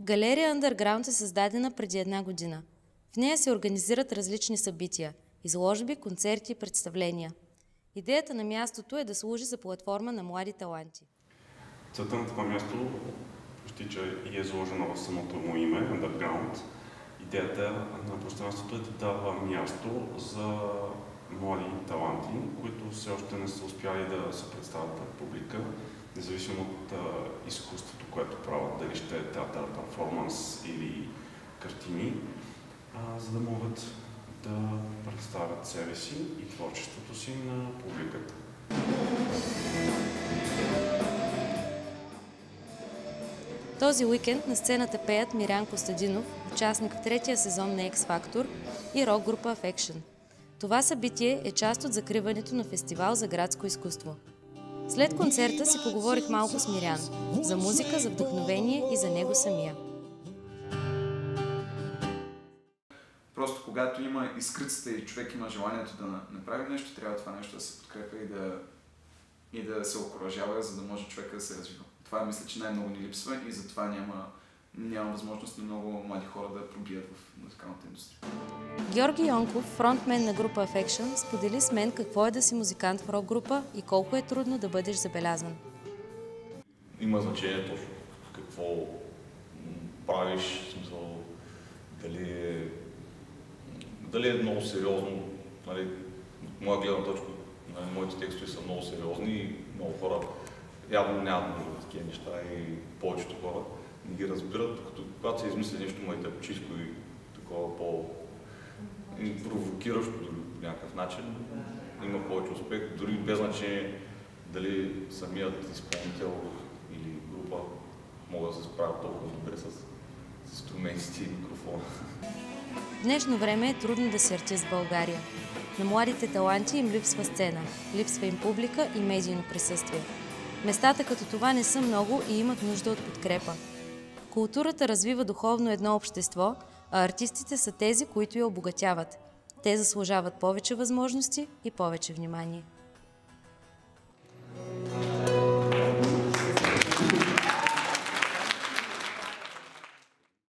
Галерия Underground е създадена преди 1 година. В нея се организират различни събития – изложби, концерти и представления. Идеята на мястото е да служи за платформа на млади таланти. Целта на това място почти че и е заложена в самото му име, Underground. Идеята на пространството е да дава място за млади таланти, които все още не са успяли да се представят пред публика, независимо от изкуството, което правят, дали ще е театър, перформанс или картини, за да могат да представят себе си и творчеството си на публиката. Този уикенд на сцената пеят Мирян Костадинов, участник в 3-я сезон на X-Factor, и рок-група Affection. Това събитие е част от закриването на фестивал за градско изкуство. След концерта си поговорих малко с Мирян за музика, за вдъхновение и за него самия. Просто когато има искрицата и човек има желанието да направи нещо, трябва това нещо да се подкрепя и да се окуражава, за да може човека да се развива. Това мисля, че най-много ни липсва и затова няма възможност на много млади хора да пробият в музикалната индустрия. Георги Йонков, фронтмен на група Affection, сподели с мен какво е да си музикант в рок-група и колко е трудно да бъдеш забелязван. Има значение точно какво правиш, в смисъл, дали е много сериозно. Нали, от моя гледна точка, моите текстове са много сериозни и много хора явно нямат нужда от такива неща и повечето хора не ги разбират, докато когато се измисли нещо майтапчиско и такова по-провокиращо дори по някакъв начин, има повече успех, дори без значение дали самият изпълнител или група могат да се справят толкова добре с инструментите и микрофона. В днешно време е трудно да се артист в България. На младите таланти им липсва сцена, липсва им публика и медийно присъствие. Местата като това не са много и имат нужда от подкрепа. Културата развива духовно едно общество, а артистите са тези, които я обогатяват. Те заслужават повече възможности и повече внимание.